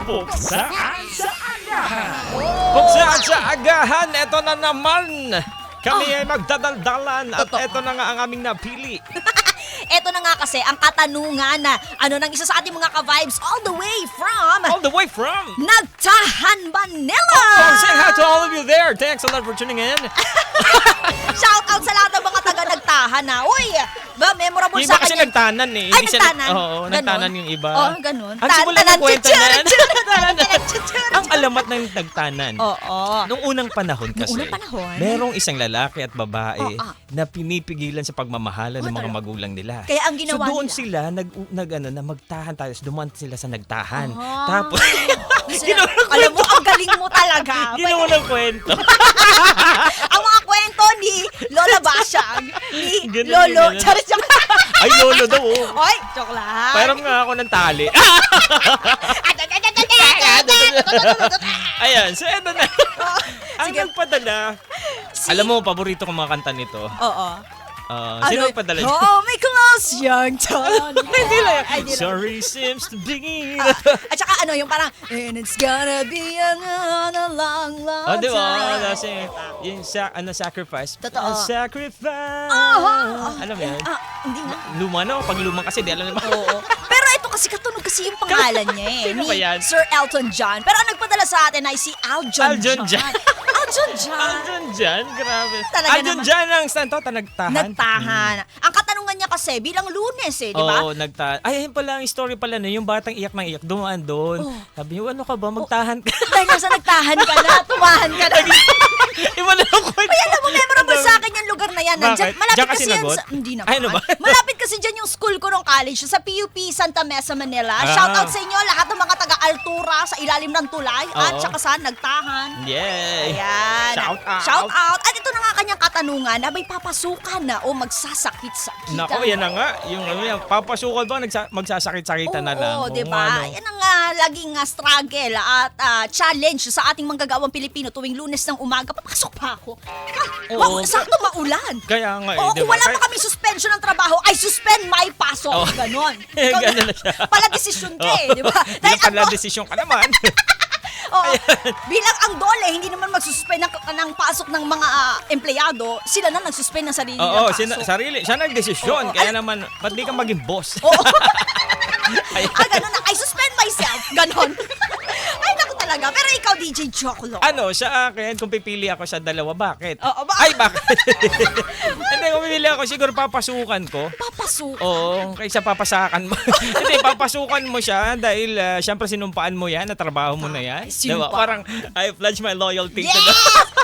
Puksaan sa Agahan! Puksaan sa Agahan, eto na naman! Kami ay magdadaldalan at Totoo. eto na nga ang aming napili. Eto na nga kasi ang katanungan na ng isa sa ating mga ka-vibes all the way from All the way from... Nagtahan, Manila! Oh, say hi to all of you there. Thanks a lot for tuning in. Shout out sa lahat ng mga taga-Nagtahan na. Uy, ba, memorable Yung sa iba kasi akin. nagtanan eh. Ay, Hindi siya nagtanan? Oo, Ganon? nagtanan yung iba. Oh, ganun. Ang simula ng kwento na yan. Ang Ang alamat ng nagtanan. Oo. Nung unang panahon kasi, unang panahon? merong isang lalaki at babae Oo. na pinipigilan sa pagmamahalan ng mga talaga? magulang nila. Kaya ang ginawa so doon nila- sila na magtahan tayo. Dumaan sila sa nagtahan. Ah. Tapos Sila- Alam mo, ang galing mo talaga. ginawa ng kwento. Ang mga kwento ni Lola Basyag, ni Ganun, Lolo. ganun. Charis, joke. Ay, lolo daw. Oh. Oy, joke lang. Pairam nga ako ng tali. Ayan, so eto na. Ang Sige. nagpadala. Alam mo, paborito kong mga kanta nito. Oo. Sino nagpadala niya? Oh, may close young John. Hindi lang. Ay, di lang. Sorry seems to be. At saka yung parang, and it's gonna be a long, long Oh, di ba? time. Kasi yung sacrifice. Totoo. Sacrifice. Alam mo yan? Hindi nga. Luma na. Pag luma kasi, di alam naman. Oo. Pero ito kasi katunog kasi yung pangalan niya eh. Sino ni ba yan? Sir Elton John. Pero ang nagpadala sa atin ay si Aljon Aljon John. John. Aljon John. Aljon Jan, grabe. Talaga Aljon naman. Jan ang stand to, nagtahan. Nagtahan. Ang katanungan niya kasi, bilang Lunes eh, di ba? Oo, nagtahan. Ay, ayun pala, ang story pala na, yung batang iyak ng iyak, dumaan doon. Oh. Sabi niyo, ano ka ba, magtahan ka. Dahil nasa nagtahan ka na, tumahan ka na. Iba na lang kwento. Ay, alam mo, memorable sa akin yung lugar na yan. Nandyan, Bakit? malapit Diyan ka kasi yan sinagot? sa... Hindi naman. Ay, ano ba? Malapit kasi dyan yung school ko nung college, sa PUP Santa Mesa, Manila. Shout out sa inyo, lahat ng mga taga-Altura sa ilalim ng tulay. At Oo. saka sa Nagtahan. Yay! Ayan. Shout out. Shout out. At ito na nga kanyang katanungan na may papasukan na o magsasakit sa kita. Nako, yan na nga. Yung ano yan, papasukan ba, magsasakit-sakitan na lang. Oo, Oo, di ba? ano. Yan ang laging struggle at challenge sa ating manggagawang Pilipino tuwing Lunes ng umaga. Papasok pa ako. Oo. Sakto maulan. Kaya nga eh, Oo, di kung ba? wala pa kami suspension ng trabaho, ay suspend my pasok. Oo. Ganon. Ganun na siya. Pala desisyon ka eh, di ba? Dahil ang pala do- desisyon ka naman. Oo, bilang ang dole, hindi naman magsuspend ng pasok ng mga empleyado, sila na nagsuspend ng sarili Oo, ng pasok. sarili. Siya nagdesisyon. Oo, Kaya naman, ba't di ka maging boss? Oo. Ayan. Ganon na. I suspend myself. Ganon. Ay, naku talaga. Pero ikaw, DJ Joklo. Ano, sa akin, kung pipili ako sa dalawa, bakit? Oo, Ay, bakit? Hindi, kung pipili ako, siguro papasukan ko. Papasok. Oo, kaysa papasakan mo. Hindi, papasukan mo siya dahil syempre sinumpaan mo yan, na trabaho mo na yan. Sinumpa. Diba? Parang, I pledge my loyalty to Yes! the...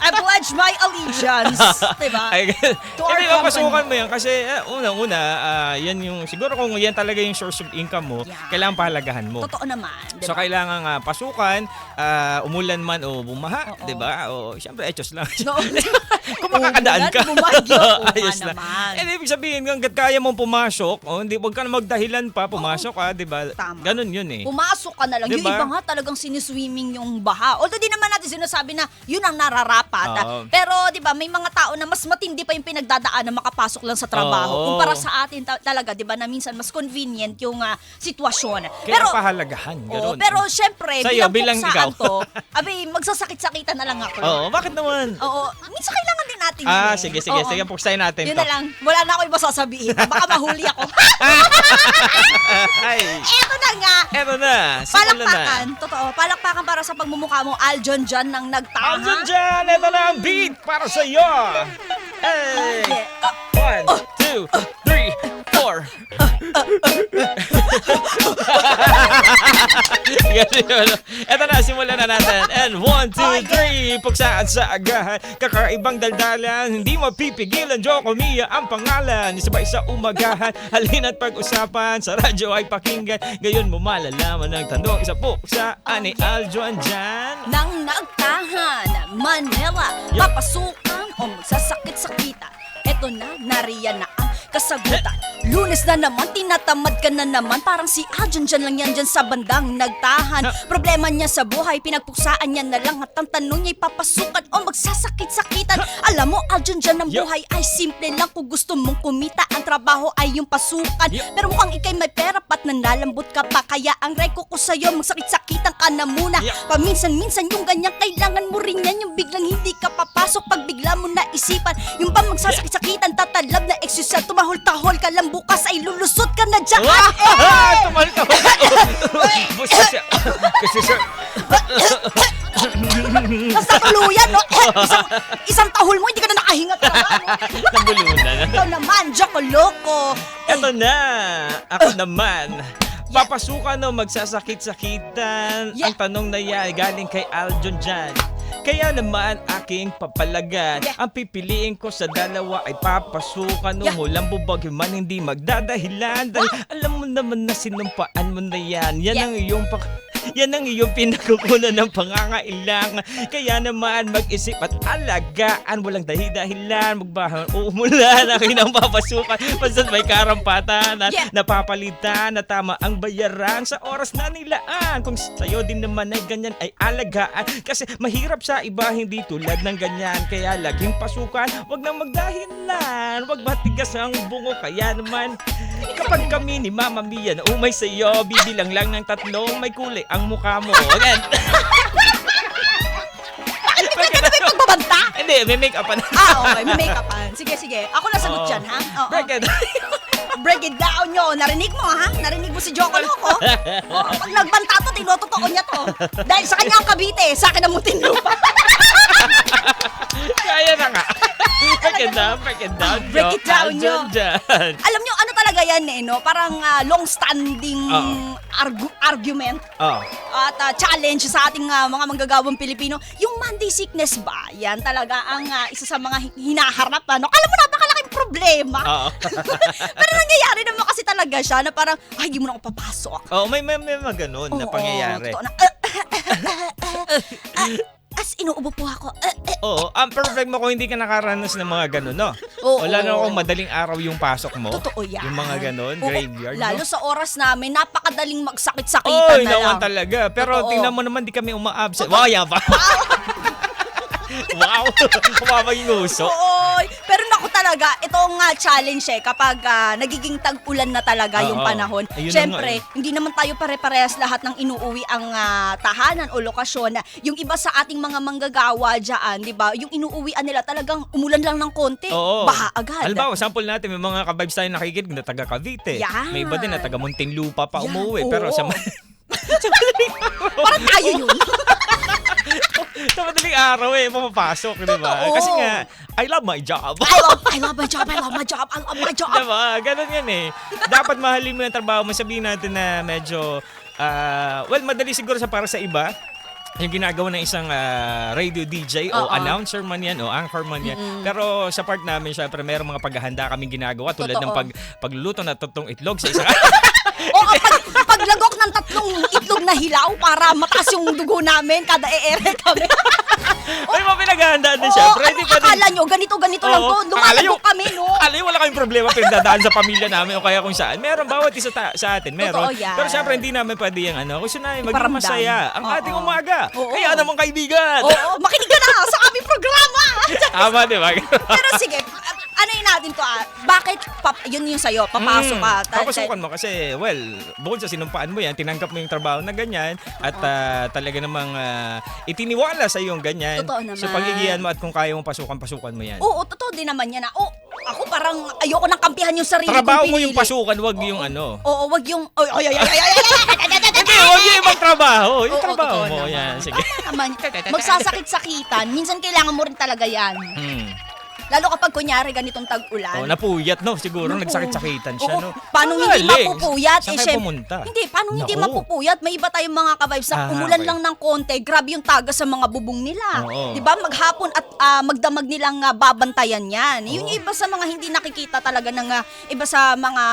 I pledge my allegiance. Diba? Ay, To our hindi, company. papasukan mo yan kasi unang-una, yan yung, siguro kung yan talaga yung source of income mo, Yeah. kailangan pahalagahan mo. Totoo naman. Diba? So kailangan pasukan, umulan man o bumaha, Oo. 'di ba? O syempre etos lang. No. Kung makakadaan ka. Umulan, bumagyo, oo Ayos nga na. naman. Eh ibig sabihin hangga't kaya mong pumasok, hindi wag ka na magdahilan pa, pumasok ka, 'di ba? Tama. Ganun 'yun eh. Pumasok ka na lang. Yung Diba? iba nga talagang siniswimming yung baha. Although di naman natin sinasabi na yun ang nararapat. Oo. Pero di ba may mga tao na mas matindi pa yung pinagdadaan na makapasok lang sa trabaho. Oo. Kumpara sa atin talaga, di ba, na minsan mas convenient yung sitwasyon. Kaya pahalagahan, Oo, ganun. pero syempre, Sa'yo, bilang bilang puksaan ikaw. to, abi, magsasakit-sakitan na lang ako. Oo, bakit naman? Oo, minsan kailangan din natin yun eh. Sige, Oo. sige, puksayin natin Yun to. na lang. Wala na ako iba sasabihin. Baka mahuli ako. Ay, Eto na nga. eto na. Simulan na. Palakpakan. Totoo. Palakpakan para sa pagmumukha mo, Aljon John ng Nagtahan. Aljon dyan, eto na ang beat para sa iyo. Hey! Yeah. 1, 2, 3, 4. Eto na, simulan na natin. And 1, 2, 3, puksaan sa agahan. Kakaibang daldalan, hindi mapipigilan. Joko Mia ang pangalan. Isabay sa umagahan, halina't pag-usapan. Sa radyo ay pakinggan. Gayon mo malalaman ang tanong. Isa puksaan ni Aljon dyan. Nang Nagtahan, Manila. Yup. Papasukan o magsasakit sa kita. Eto na, nariyan na ang kasagutan. Lunes na naman, tinatamad ka na naman. Parang si Aljon dyan lang yan dyan sa bandang nagtahan. Problema niya sa buhay, pinagpuksaan niya na lang. At ang tanong niya'y papasukan o magsasakit-sakitan. Alam mo, Aljon dyan ang buhay ay simple lang. Kung gusto mong kumita, ang trabaho ay yung pasukan. Pero mukhang ikay may pera pat nanlalambot ka pa. Kaya ang reko ko sa'yo, magsakit-sakitan ka na muna. Paminsan-minsan yung ganyan, kailangan mo rin yan. Yung biglang hindi ka papasok pag bigla mo naisipan. Yung pa magsasakit-sakitan, tatalab na eksyosa. Tumahol-tahol ka lang, bukas ay lulusot ka na dyan. Tumal-tahol. Kasi sir, Nasa tuluyan, no? Isang tahol mo, hindi ka na nakahinga talaga, no? nabulunan. Ikaw naman, Joko Loco. Eto na, ako naman. Papasukan o magsasakit-sakitan. Yeah. Ang tanong na yan galing kay Aljon dyan. Kaya naman aking papalagan. Yeah. Ang pipiliin ko sa dalawa ay papasukan o Yeah. walang bubag man hindi magdadahilan. Dahil alam mo naman na sinumpaan mo na yan. Yan Yeah. ang iyong yan ang iyong pinagkukunan ng pangangailangan. Kaya naman mag-isip at alagaan. Walang dahi-dahilan. Magbahan umulan. Aking ang papasukan. Basta't may karampatan. Yeah. Napapalitan na tama ang bayaran sa oras na nilaan. Kung sa'yo din naman ay ganyan ay alagaan. Kasi mahirap sa iba hindi tulad ng ganyan. Kaya laging pasukan. Wag nang magdahilan. Wag matigas ang bungo. Kaya naman kapag kami ni Mama Mia na umay sa'yo, bibilang lang ng 3 may kulay ang mukha mo. Again. Bakit ka na may pagbabanta? Hindi, may make-up pa na. Okay, may make-upan. Sige. Ako na sagot dyan, ha? Oo. Break it. Break it down nyo. Narinig mo, ha? Narinig mo si Joko Loco? Oo, pag nagbanta to, tinototoo niya to. Dahil sa kanya ang Cavite, sa akin ang Muntinlupa. Kaya na nga. Break it down. Break it down, Aljon yo. dyan. Alam nyo, ano talaga yan, eh, no? Parang long-standing argument Oh. at challenge sa ating mga manggagawang Pilipino. Yung Monday sickness ba? Yan talaga ang isa sa mga hinaharap. Ano? Alam mo, napakalaking problema. Oo. Pero nangyayari naman kasi talaga siya na parang, ay, hindi mo na ako papasok. Oh, may mga ganun na Oo, pangyayari. totoo na. As inuubo po ako. Oo, ang perfect mo kung hindi ka nakaranas ng mga ganun, no? Oo. Wala na akong madaling araw yung pasok mo. Totoo yan. Yung mga ganun, Oo, graveyard, lalo no? sa oras namin, napakadaling magsakit-sakitan Oy, na naman lang. talaga. Pero Totoo. tingnan mo naman, di kami uma-absent. Wow, yan pa. Wow, kumabang yung uso. Oo, pero naku talaga, itong challenge kapag nagiging tag-ulan na talaga yung Oo. panahon. Ayun na Siyempre, nga hindi naman tayo pare-parehas lahat ng inuuwi ang tahanan o lokasyon. Yung iba sa ating mga manggagawa dyan, di ba? Yung inuuwian nila talagang umulan lang ng konti, Oo. baha agad. Halimbawa, sample natin, may mga ka-vibes tayo nakikinig na taga Cavite. Yan. May iba din na taga Muntinlupa pa Yan, umuwi. oo. Pero sa Parang tayo yun. sa madaling araw pumapasok, di ba? Totoo. Kasi nga, I love my job. I love my job. Diba? Ganun yan eh. Dapat mahalin mo yung trabaho mo. Sabihin natin na medyo, madali siguro para sa iba. Yung ginagawa ng isang radio DJ o Oo. announcer man yan o anchor man yan. Pero sa part namin, syempre, mayroong mga paghahanda kaming ginagawa tulad ng Totoo. pagluluto ng 3 itlog sa isang... Oo, paglagok ng 3 itlog na hilaw para mataas yung dugo namin kada e-ere kami. May mga pinaghahandaan din Oo, syempre. ano akala nyo? Ganito lang to. Lumalabok kami, no? Akala nyo wala kaming problema pinagdadaan sa pamilya namin o kaya kung saan. Meron, bawat isa sa atin. Meron. Totoo yan. Pero syempre, hindi namin pwede yung gusto namin maging Iparamdam. masaya ang Oo. ating umaga. Oo. Kaya naman kaibigan. Oo, makinig ka na sa aming programa. Tama, di ba? Pero sige, ano yun natin to bakit yun yung sa'yo, papasok ka. Papasukan mo kasi, well, bukod sa sinumpaan mo yan, tinanggap mo yung trabaho na ganyan at talaga namang itiniwala sa yung ganyan. Totoo naman. So pagigihan mo at kung kaya mo pasukan mo yan. Oo, totoo din naman yan na. Ako parang ayoko nang kampihan yung sarili Trabaho kong mo pinili. yung pasukan, wag yung ano. Oo, wag yung... Ay. Hindi, wag yung ibang trabaho. Yung Oo, trabaho totoo mo, naman. yan. Sige. Tama naman. Magsasakit-sakitan. Minsan kailangan mo rin talaga yan. Lalo kapag kunyari ganitong tag-ulan. Napuyat, no? Siguro Naku. nagsakit-sakitan siya, Oo. no? Paano Ang hindi galing. mapupuyat? Saan kayo syem- pumunta? Hindi, paano hindi Naku. mapupuyat? May iba tayong mga ka-vibes na umulan okay. lang ng konti, grabe yung tagas sa mga bubong nila. Oo. 'Di ba? Maghapon at magdamag nilang babantayan 'yan. Yung iba sa mga hindi nakikita talaga ng iba sa mga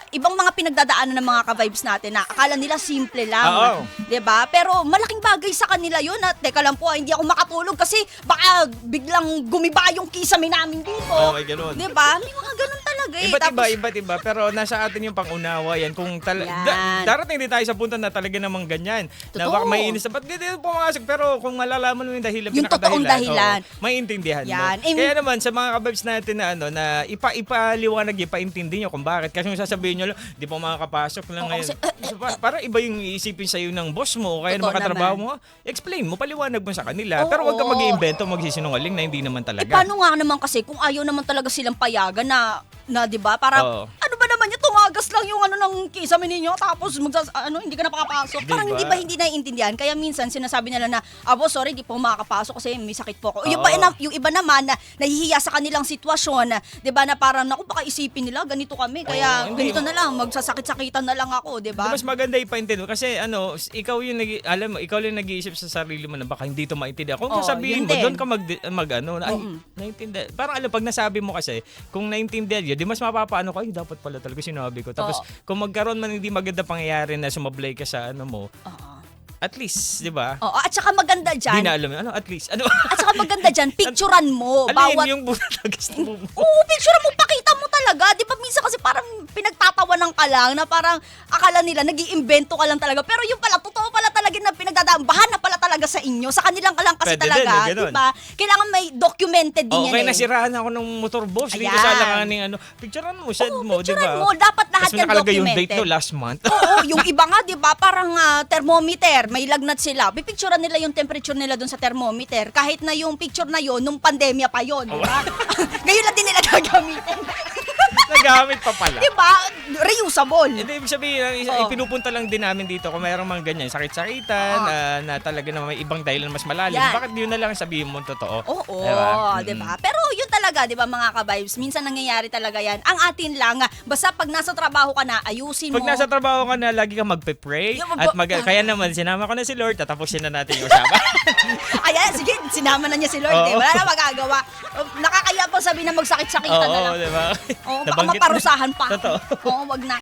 ibang mga pinagdadaanan ng mga ka-vibes natin na akala nila simple lang. Oo. 'Di ba? Pero malaking bagay sa kanila 'yun at teka lang po, hindi ako makatulog kasi baka biglang gumiba yung kisame namin dito. Oo, may ganun. 'Di ba? May mga ganun talaga. talaga eh. Iba't iba, pero nasa atin yung pangunawa yan. Kung Yan. darating din tayo sa punto na talaga namang ganyan. Na Totoo. baka may inis na, ba't ganyan pumasok? Pero kung malalaman mo yung dahilan, Yung totoong dahilan. may intindihan Yan. mo. Kaya naman, sa mga kababs natin na na ipaliwanag, ipaintindi nyo kung bakit. Kasi yung sasabihin nyo lang, di pa makakapasok lang Oo, ngayon. kasi, Para iba yung iisipin sa'yo ng boss mo o kaya Totoo ng katrabaho naman. mo. Explain mo, paliwanag mo sa kanila. Oo. Pero huwag ka mag-iimbento, magsisinungaling na hindi naman talaga. Paano nga naman kasi kung ayaw naman talaga silang payagan na 'di ba? Parang Oo. ano ba naman yung tumagas lang yung ng kisame ninyo tapos hindi ka na makakapasok. Diba? Parang hindi naiintindihan. Kaya minsan sinasabi nila na, boss, sorry, di po makakapasok kasi may sakit po ako. Oo. Yung iba naman na nahihiya sa kanilang sitwasyon, 'di ba? Na parang naku, baka isipin nila ganito kami. Kaya Oo, hindi. ganito na lang, magsasakit-sakitan na lang ako, 'di ba? Mas maganda ipaintindi mo kasi ikaw yung ikaw yung nag-iisip sa sarili mo na baka hindi to maintindihan. Kung Oo, sasabihin yun mo, din. doon ka naiintindihan. Parang pag nasabi mo kasi, kung naintindihan yun, di mas mapapaano ka, dapat pala talaga sinabi ko. Tapos, kung magkaroon man hindi maganda pangyayari na sumablay ka sa mo, Oo. at least, di ba? Oo, at saka maganda Di diyan. na alam yun. At least. At saka maganda diyan, picturean mo Alin yung bunatagas mo. Oo, picture mo, pakita mo talaga. Di ba minsan kasi parang pinagtatawanan ka lang na parang akala nila nag-iimbento ka lang talaga. Pero yung pala, totoo pala talaga na pinagdadambahan na pala talaga sa inyo. Sa kanilang ka lang kasi Pwede din, talaga. ganun. Di ba? Kailangan may documented din yan Okay, eh. nasirahan ako ng motor boss. Dito Ayan. sa alanganing picturean mo, send Oo, mo, di picturean ba? mo. Dapat lahat Tapos yan nakalagay yung documented. date last month. Oo, yung iba nga, di ba, parang thermometer, may lagnat sila. Pipicturean nila yung temperature nila dun sa thermometer. Kahit na yung picture na yon nung pandemya pa yon, di ba? Ngayon lang din nila gagamitin. Nagamit pa pala. Di ba? Reusable. Hindi, ibig sabihin, Oo. Pinupunta lang din namin dito kung mayroong mga ganyan, sakit-sakitan, na talaga na may ibang dahilan mas malalim. Yan. Bakit yun na lang sabihin mo totoo? Oo, Diba? di ba? Pero yun talaga, di ba mga ka-vibes, minsan nangyayari talaga yan. Ang atin lang, basta pag nasa trabaho ka na, ayusin mo. Pag nasa trabaho ka na, lagi kang magpe-pray. Yung At kaya naman, sinama ko na si Lord, tatapusin na natin yung usapan. Ayan, sige, sinama na niya si Lord. Oo. Eh. Wala na magagawa. Nakakaya pa sabihin na magsakit-sakitan na Oo, lang. di ba? Oo, baka Nabanggit na. maparusahan pa. Totoo. Oo, wag na.